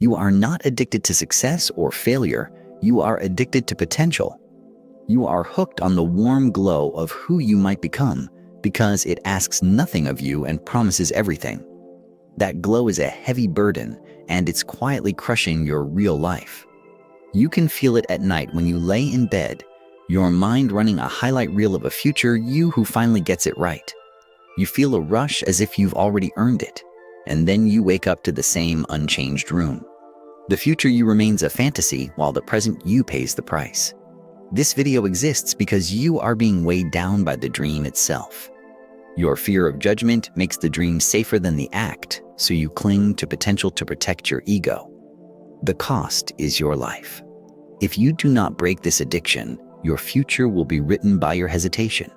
You are not addicted to success or failure. You are addicted to potential. You are hooked on the warm glow of who you might become because it asks nothing of you and promises everything. That glow is a heavy burden, and it's quietly crushing your real life. You can feel it at night when you lay in bed, your mind running a highlight reel of a future you who finally gets it right. You feel a rush as if you've already earned it, and then you wake up to the same unchanged room. The future you remains a fantasy while the present you pays the price. This video exists because you are being weighed down by the dream itself. Your fear of judgment makes the dream safer than the act, so you cling to potential to protect your ego. The cost is your life. If you do not break this addiction, your future will be written by your hesitation.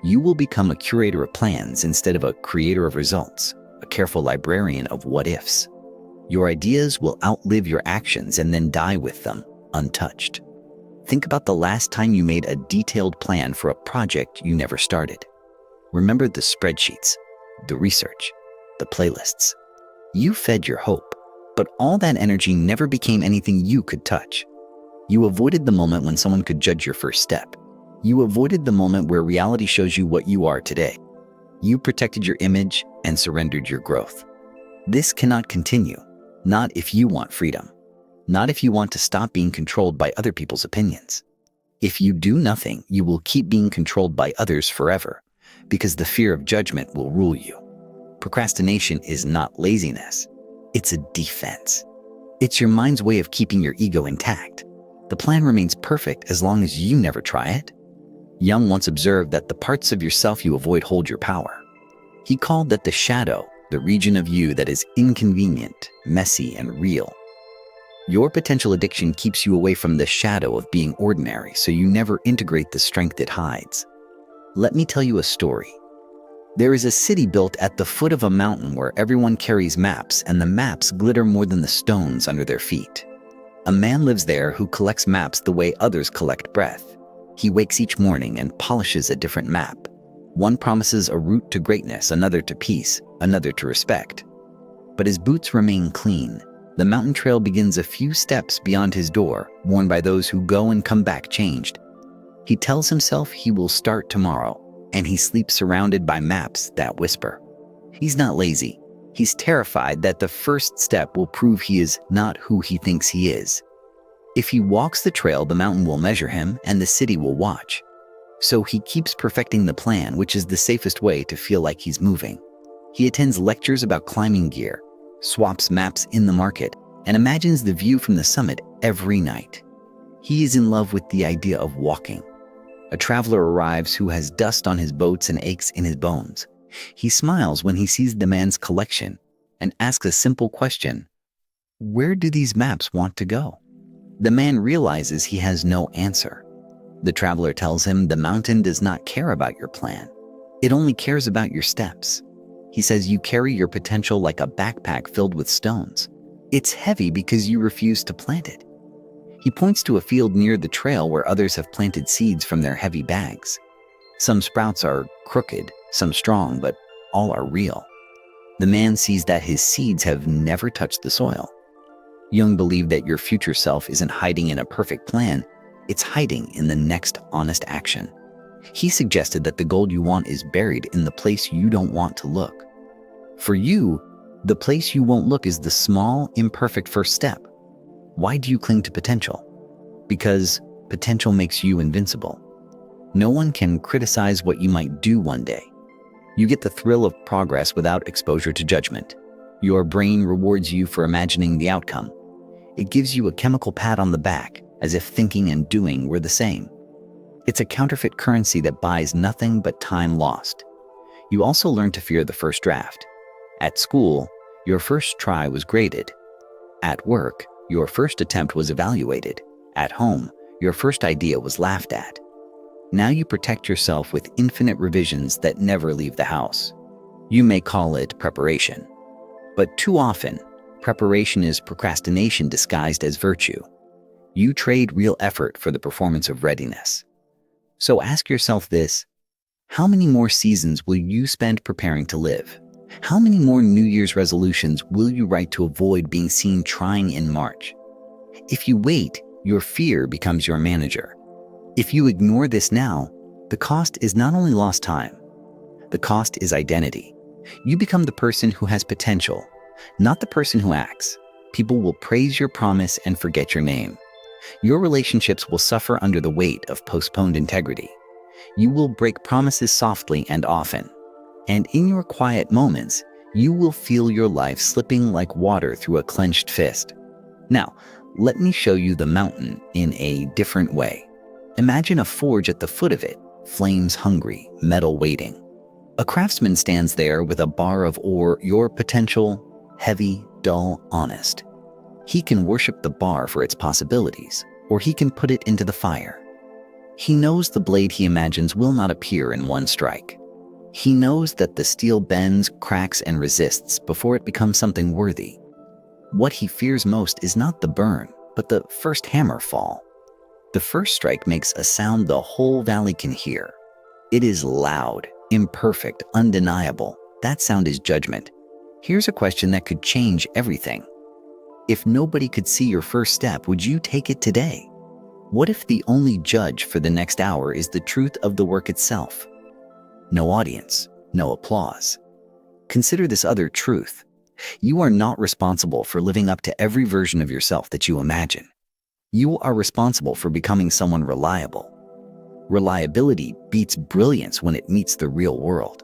You will become a curator of plans instead of a creator of results, a careful librarian of what-ifs. Your ideas will outlive your actions and then die with them, untouched. Think about the last time you made a detailed plan for a project you never started. Remember the spreadsheets, the research, the playlists. You fed your hope, but all that energy never became anything you could touch. You avoided the moment when someone could judge your first step. You avoided the moment where reality shows you what you are today. You protected your image and surrendered your growth. This cannot continue, not if you want freedom, not if you want to stop being controlled by other people's opinions. If you do nothing, you will keep being controlled by others forever, because the fear of judgment will rule you. Procrastination is not laziness. It's a defense. It's your mind's way of keeping your ego intact. The plan remains perfect as long as you never try it. Jung once observed that the parts of yourself you avoid hold your power. He called that the shadow, the region of you that is inconvenient, messy, and real. Your potential addiction keeps you away from the shadow of being ordinary, so you never integrate the strength it hides. Let me tell you a story. There is a city built at the foot of a mountain where everyone carries maps, and the maps glitter more than the stones under their feet. A man lives there who collects maps the way others collect breath. He wakes each morning and polishes a different map. One promises a route to greatness, another to peace, another to respect. But his boots remain clean. The mountain trail begins a few steps beyond his door, worn by those who go and come back changed. He tells himself he will start tomorrow, and he sleeps surrounded by maps that whisper. He's not lazy. He's terrified that the first step will prove he is not who he thinks he is. If he walks the trail, the mountain will measure him and the city will watch. So he keeps perfecting the plan, which is the safest way to feel like he's moving. He attends lectures about climbing gear, swaps maps in the market, and imagines the view from the summit every night. He is in love with the idea of walking. A traveler arrives who has dust on his boots and aches in his bones. He smiles when he sees the man's collection and asks a simple question: where do these maps want to go? The man realizes he has no answer. The traveler tells him the mountain does not care about your plan. It only cares about your steps. He says you carry your potential like a backpack filled with stones. It's heavy because you refuse to plant it. He points to a field near the trail where others have planted seeds from their heavy bags. Some sprouts are crooked, some strong, but all are real. The man sees that his seeds have never touched the soil. Jung believed that your future self isn't hiding in a perfect plan, it's hiding in the next honest action. He suggested that the gold you want is buried in the place you don't want to look. For you, the place you won't look is the small, imperfect first step. Why do you cling to potential? Because potential makes you invincible. No one can criticize what you might do one day. You get the thrill of progress without exposure to judgment. Your brain rewards you for imagining the outcome. It gives you a chemical pat on the back, as if thinking and doing were the same. It's a counterfeit currency that buys nothing but time lost. You also learn to fear the first draft. At school, your first try was graded. At work, your first attempt was evaluated. At home, your first idea was laughed at. Now you protect yourself with infinite revisions that never leave the house. You may call it preparation. But too often, preparation is procrastination disguised as virtue. You trade real effort for the performance of readiness. So ask yourself this: how many more seasons will you spend preparing to live? How many more New Year's resolutions will you write to avoid being seen trying in March? If you wait, your fear becomes your manager. If you ignore this now, the cost is not only lost time, the cost is identity. You become the person who has potential, not the person who acts. People will praise your promise and forget your name. Your relationships will suffer under the weight of postponed integrity. You will break promises softly and often. And in your quiet moments, you will feel your life slipping like water through a clenched fist. Now, let me show you the mountain in a different way. Imagine a forge at the foot of it, flames hungry, metal waiting. A craftsman stands there with a bar of ore, your potential, heavy, dull, honest. He can worship the bar for its possibilities, or he can put it into the fire. He knows the blade he imagines will not appear in one strike. He knows that the steel bends, cracks, and resists before it becomes something worthy. What he fears most is not the burn, but the first hammer fall. The first strike makes a sound the whole valley can hear. It is loud, imperfect, undeniable. That sound is judgment. Here's a question that could change everything. If nobody could see your first step, would you take it today? What if the only judge for the next hour is the truth of the work itself? No audience, no applause. Consider this other truth. You are not responsible for living up to every version of yourself that you imagine. You are responsible for becoming someone reliable. Reliability beats brilliance when it meets the real world.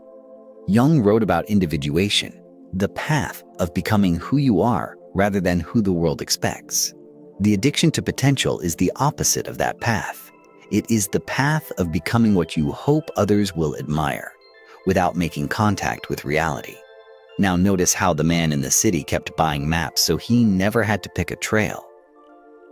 Jung wrote about individuation, the path of becoming who you are rather than who the world expects. The addiction to potential is the opposite of that path. It is the path of becoming what you hope others will admire, without making contact with reality. Now notice how the man in the city kept buying maps so he never had to pick a trail.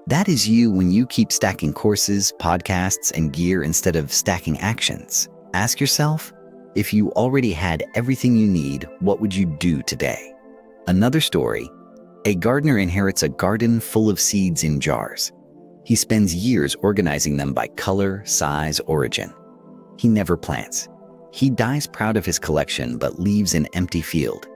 That is you when you keep stacking courses, podcasts, and gear instead of stacking actions. Ask yourself, if you already had everything you need, what would you do today? Another story. A gardener inherits a garden full of seeds in jars. He spends years organizing them by color, size, origin. He never plants. He dies proud of his collection but leaves an empty field.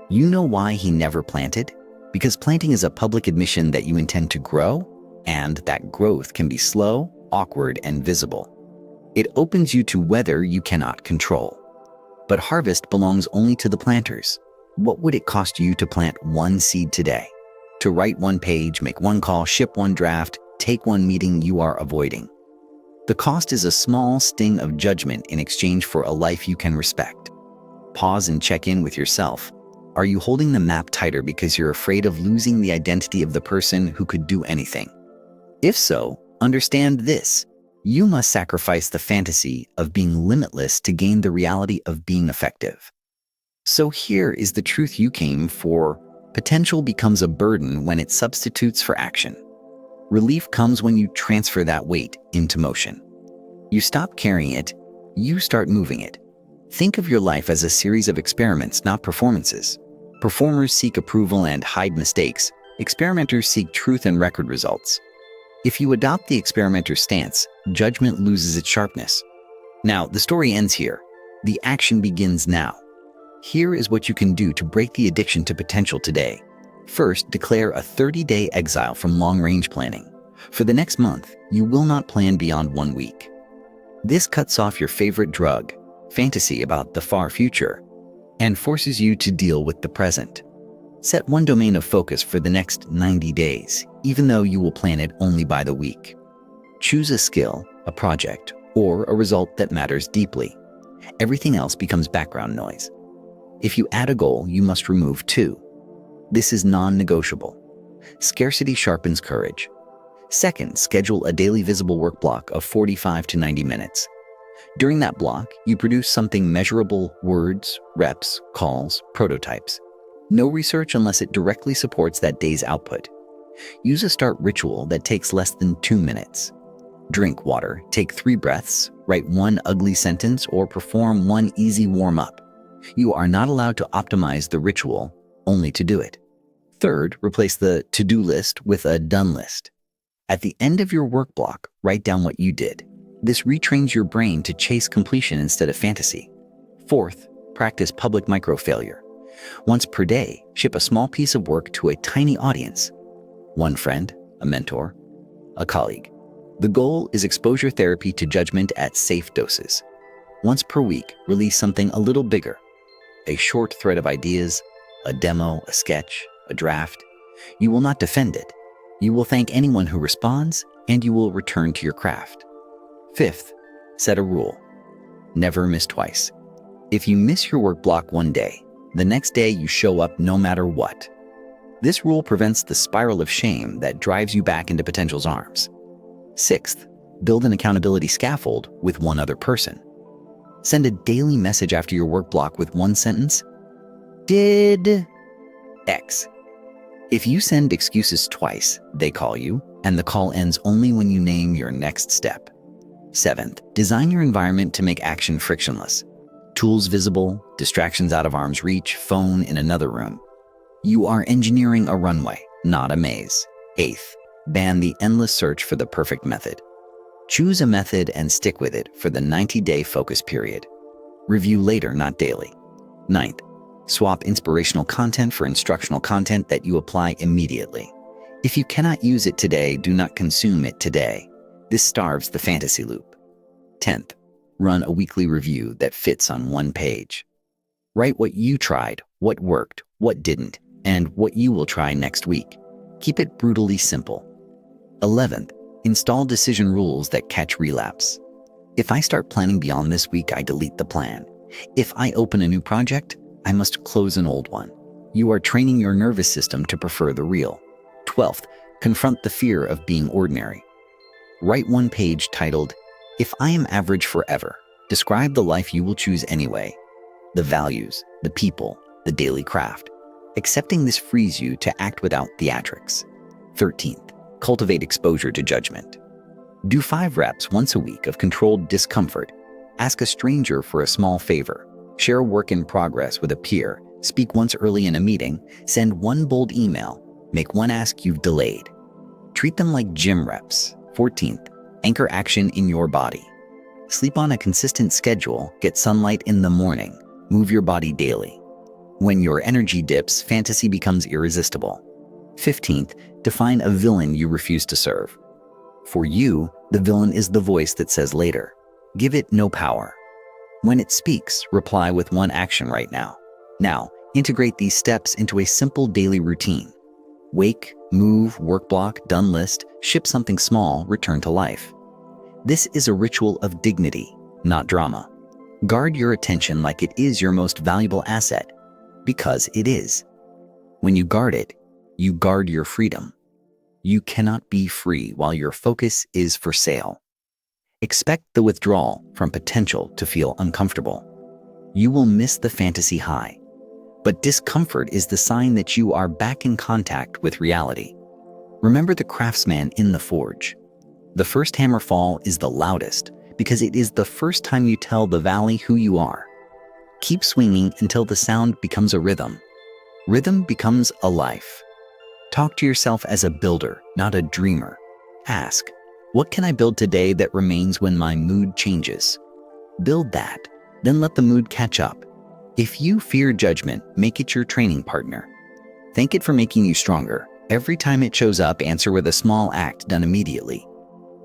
You know why he never planted? Because planting is a public admission that you intend to grow, and that growth can be slow, awkward, and visible. It opens you to weather you cannot control. But harvest belongs only to the planters. What would it cost you to plant one seed today? To write one page, make one call, ship one draft, take one meeting you are avoiding. The cost is a small sting of judgment in exchange for a life you can respect. Pause and check in with yourself. Are you holding the map tighter because you're afraid of losing the identity of the person who could do anything? If so, understand this. You must sacrifice the fantasy of being limitless to gain the reality of being effective. So here is the truth you came for. Potential becomes a burden when it substitutes for action. Relief comes when you transfer that weight into motion. You stop carrying it, you start moving it. Think of your life as a series of experiments, not performances. Performers seek approval and hide mistakes. Experimenters seek truth and record results. If you adopt the experimenter stance, judgment loses its sharpness. Now, the story ends here. The action begins now. Here is what you can do to break the addiction to potential today. First, declare a 30-day exile from long-range planning. For the next month, you will not plan beyond 1 week. This cuts off your favorite drug, fantasy about the far future, and forces you to deal with the present. Set one domain of focus for the next 90 days, even though you will plan it only by the week. Choose a skill, a project, or a result that matters deeply. Everything else becomes background noise. If you add a goal, you must remove 2. This is non-negotiable. Scarcity sharpens courage. Second, schedule a daily visible work block of 45 to 90 minutes. During that block, you produce something measurable: words, reps, calls, prototypes. No research unless it directly supports that day's output. Use a start ritual that takes less than 2 minutes. Drink water, take 3 breaths, write 1 ugly sentence, or perform 1 easy warm-up. You are not allowed to optimize the ritual, only to do it. Third, replace the to-do list with a done list. At the end of your work block, write down what you did. This retrains your brain to chase completion instead of fantasy. Fourth, practice public micro-failure. Once per day, ship a small piece of work to a tiny audience. One friend, a mentor, a colleague. The goal is exposure therapy to judgment at safe doses. Once per week, release something a little bigger. A short thread of ideas, a demo, a sketch, a draft. You will not defend it. You will thank anyone who responds, and you will return to your craft. Fifth, set a rule. Never miss twice. If you miss your work block one day, the next day you show up no matter what. This rule prevents the spiral of shame that drives you back into potential's arms. Sixth, build an accountability scaffold with one other person. Send a daily message after your work block with one sentence. Did X. If you send excuses twice, they call you, and the call ends only when you name your next step. Seventh, design your environment to make action frictionless. Tools visible, distractions out of arm's reach, phone in another room. You are engineering a runway, not a maze. Eighth, ban the endless search for the perfect method. Choose a method and stick with it for the 90-day focus period. Review later, not daily. Ninth, swap inspirational content for instructional content that you apply immediately. If you cannot use it today, do not consume it today. This starves the fantasy loop. 10th, run a weekly review that fits on one page. Write what you tried, what worked, what didn't, and what you will try next week. Keep it brutally simple. 11th, install decision rules that catch relapse. If I start planning beyond this week, I delete the plan. If I open a new project, I must close an old one. You are training your nervous system to prefer the real. 12th, confront the fear of being ordinary. Write one page titled, "If I am average forever." Describe the life you will choose anyway. The values, the people, the daily craft. Accepting this frees you to act without theatrics. 13th, cultivate exposure to judgment. Do 5 reps once a week of controlled discomfort. Ask a stranger for a small favor. Share a work in progress with a peer. Speak once early in a meeting. Send one bold email. Make one ask you've delayed. Treat them like gym reps. 14th, anchor action in your body. Sleep on a consistent schedule. Get sunlight in the morning. Move your body daily. When your energy dips, fantasy becomes irresistible. 15th, define a villain you refuse to serve. For you, the villain is the voice that says later. Give it no power. When it speaks, reply with one action right now. Now, integrate these steps into a simple daily routine. Wake, move, work block, done list, ship something small, return to life. This is a ritual of dignity, not drama. Guard your attention like it is your most valuable asset, because it is. When you guard it, you guard your freedom. You cannot be free while your focus is for sale. Expect the withdrawal from potential to feel uncomfortable. You will miss the fantasy high, but discomfort is the sign that you are back in contact with reality. Remember the craftsman in the forge. The first hammer fall is the loudest because it is the first time you tell the valley who you are. Keep swinging until the sound becomes a rhythm. Rhythm becomes a life. Talk to yourself as a builder, not a dreamer. Ask, what can I build today that remains when my mood changes? Build that, then let the mood catch up. If you fear judgment, make it your training partner. Thank it for making you stronger. Every time it shows up, answer with a small act done immediately.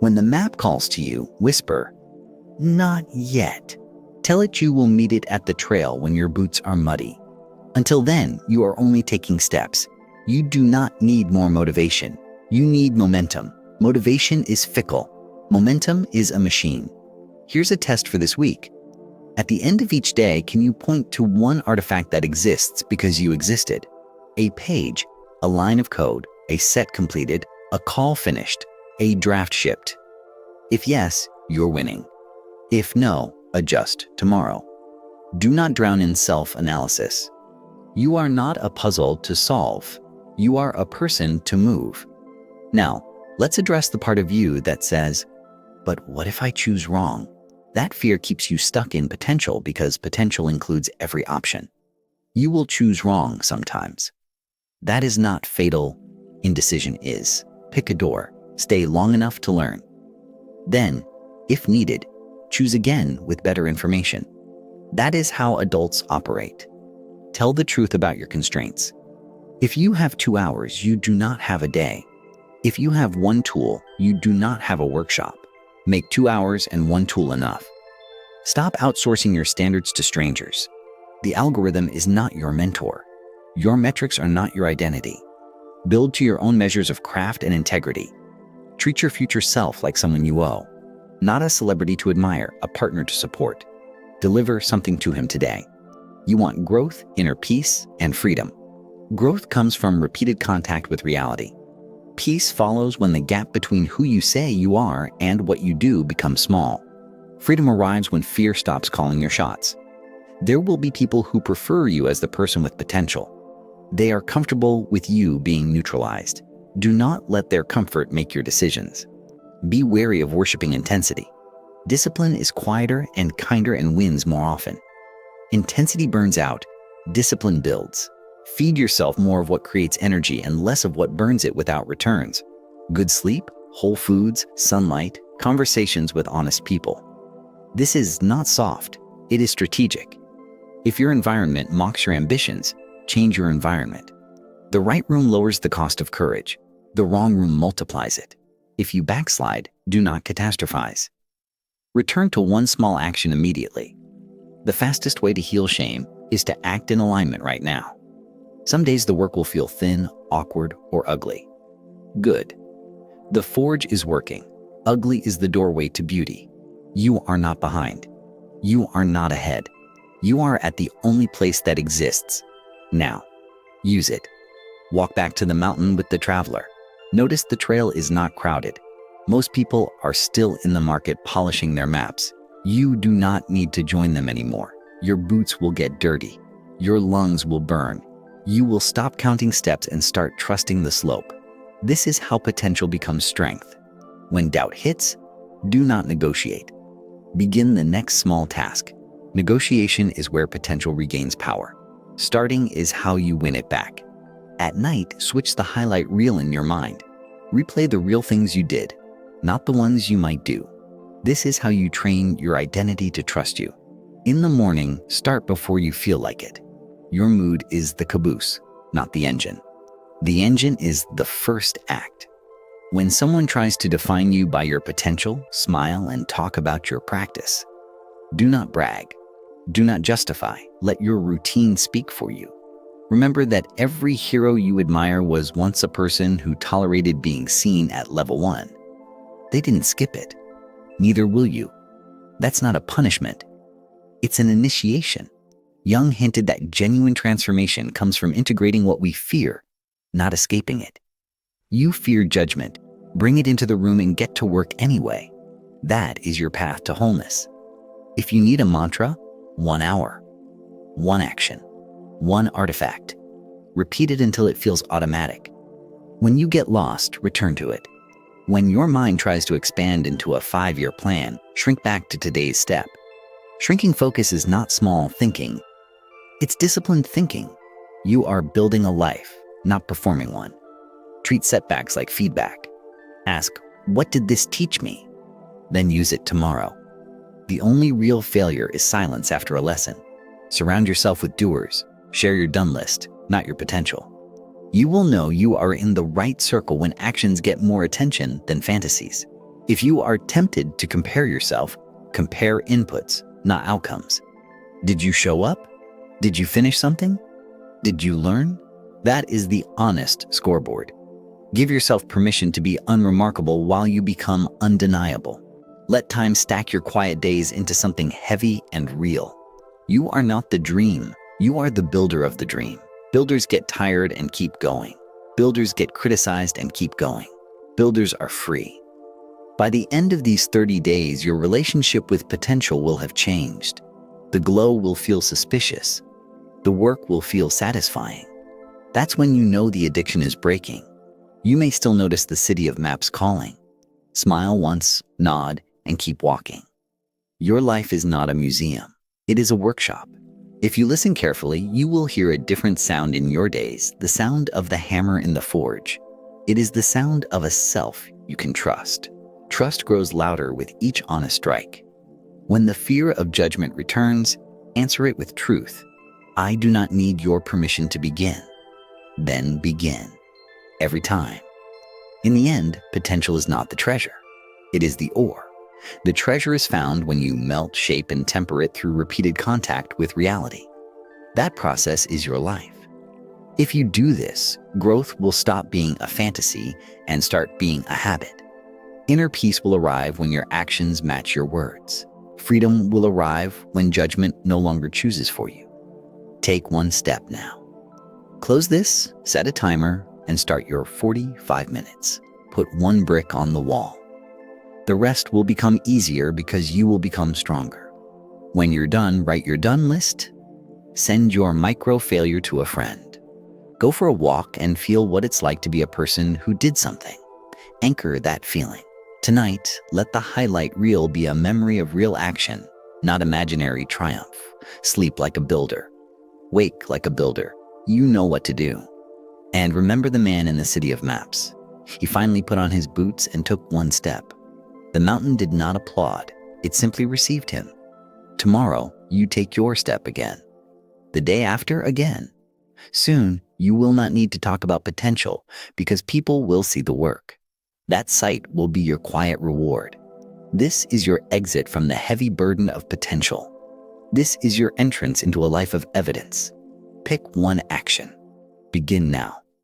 When the map calls to you, whisper, "Not yet." Tell it you will meet it at the trail when your boots are muddy. Until then, you are only taking steps. You do not need more motivation. You need momentum. Motivation is fickle. Momentum is a machine. Here's a test for this week. At the end of each day, can you point to one artifact that exists because you existed? A page, a line of code, a set completed, a call finished, a draft shipped. If yes, you're winning. If no, adjust tomorrow. Do not drown in self-analysis. You are not a puzzle to solve. You are a person to move. Now, let's address the part of you that says, but what if I choose wrong? That fear keeps you stuck in potential because potential includes every option. You will choose wrong sometimes. That is not fatal. Indecision is. Pick a door. Stay long enough to learn. Then, if needed, choose again with better information. That is how adults operate. Tell the truth about your constraints. If you have 2 hours, you do not have a day. If you have 1 tool, you do not have a workshop. Make 2 hours and 1 tool enough. Stop outsourcing your standards to strangers. The algorithm is not your mentor. Your metrics are not your identity. Build to your own measures of craft and integrity. Treat your future self like someone you owe. Not a celebrity to admire, a partner to support. Deliver something to him today. You want growth, inner peace, and freedom. Growth comes from repeated contact with reality. Peace follows when the gap between who you say you are and what you do becomes small. Freedom arrives when fear stops calling your shots. There will be people who prefer you as the person with potential. They are comfortable with you being neutralized. Do not let their comfort make your decisions. Be wary of worshiping intensity. Discipline is quieter and kinder and wins more often. Intensity burns out. Discipline builds. Feed yourself more of what creates energy and less of what burns it without returns. Good sleep, whole foods, sunlight, conversations with honest people. This is not soft. It is strategic. If your environment mocks your ambitions, change your environment. The right room lowers the cost of courage. The wrong room multiplies it. If you backslide, do not catastrophize. Return to one small action immediately. The fastest way to heal shame is to act in alignment right now. Some days the work will feel thin, awkward, or ugly. Good. The forge is working. Ugly is the doorway to beauty. You are not behind. You are not ahead. You are at the only place that exists. Now, use it. Walk back to the mountain with the traveler. Notice the trail is not crowded. Most people are still in the market polishing their maps. You do not need to join them anymore. Your boots will get dirty. Your lungs will burn. You will stop counting steps and start trusting the slope. This is how potential becomes strength. When doubt hits, do not negotiate. Begin the next small task. Negotiation is where potential regains power. Starting is how you win it back. At night, switch the highlight reel in your mind. Replay the real things you did, not the ones you might do. This is how you train your identity to trust you. In the morning, start before you feel like it. Your mood is the caboose, not the engine. The engine is the first act. When someone tries to define you by your potential, smile and talk about your practice. Do not brag. Do not justify. Let your routine speak for you. Remember that every hero you admire was once a person who tolerated being seen at level 1. They didn't skip it. Neither will you. That's not a punishment. It's an initiation. Jung hinted that genuine transformation comes from integrating what we fear, not escaping it. You fear judgment. Bring it into the room and get to work anyway. That is your path to wholeness. If you need a mantra, 1 hour, 1 action, 1 artifact. Repeat it until it feels automatic. When you get lost, return to it. When your mind tries to expand into a 5-year plan, shrink back to today's step. Shrinking focus is not small thinking. It's disciplined thinking. You are building a life, not performing one. Treat setbacks like feedback. Ask, what did this teach me? Then use it tomorrow. The only real failure is silence after a lesson. Surround yourself with doers. Share your done list, not your potential. You will know you are in the right circle when actions get more attention than fantasies. If you are tempted to compare yourself, compare inputs, not outcomes. Did you show up? Did you finish something? Did you learn? That is the honest scoreboard. Give yourself permission to be unremarkable while you become undeniable. Let time stack your quiet days into something heavy and real. You are not the dream. You are the builder of the dream. Builders get tired and keep going. Builders get criticized and keep going. Builders are free. By the end of these 30 days, your relationship with potential will have changed. The glow will feel suspicious. The work will feel satisfying. That's when you know the addiction is breaking. You may still notice the city of maps calling. Smile once, nod, and keep walking. Your life is not a museum. It is a workshop. If you listen carefully, you will hear a different sound in your days, the sound of the hammer in the forge. It is the sound of a self you can trust. Trust grows louder with each honest strike. When the fear of judgment returns, answer it with truth. I do not need your permission to begin. Then begin. Every time. In the end, potential is not the treasure. It is the ore. The treasure is found when you melt, shape, and temper it through repeated contact with reality. That process is your life. If you do this, growth will stop being a fantasy and start being a habit. Inner peace will arrive when your actions match your words. Freedom will arrive when judgment no longer chooses for you. Take one step now. Close this, set a timer, and start your 45 minutes. Put one brick on the wall. The rest will become easier because you will become stronger. When you're done, write your done list. Send your micro failure to a friend. Go for a walk and feel what it's like to be a person who did something. Anchor that feeling. Tonight, let the highlight reel be a memory of real action, not imaginary triumph. Sleep like a builder. Wake like a builder. You know what to do. And remember the man in the city of maps. He finally put on his boots and took one step. The mountain did not applaud. It simply received him. Tomorrow, you take your step again. The day after, again. Soon, you will not need to talk about potential because people will see the work. That sight will be your quiet reward. This is your exit from the heavy burden of potential. This is your entrance into a life of evidence. Pick one action. Begin now.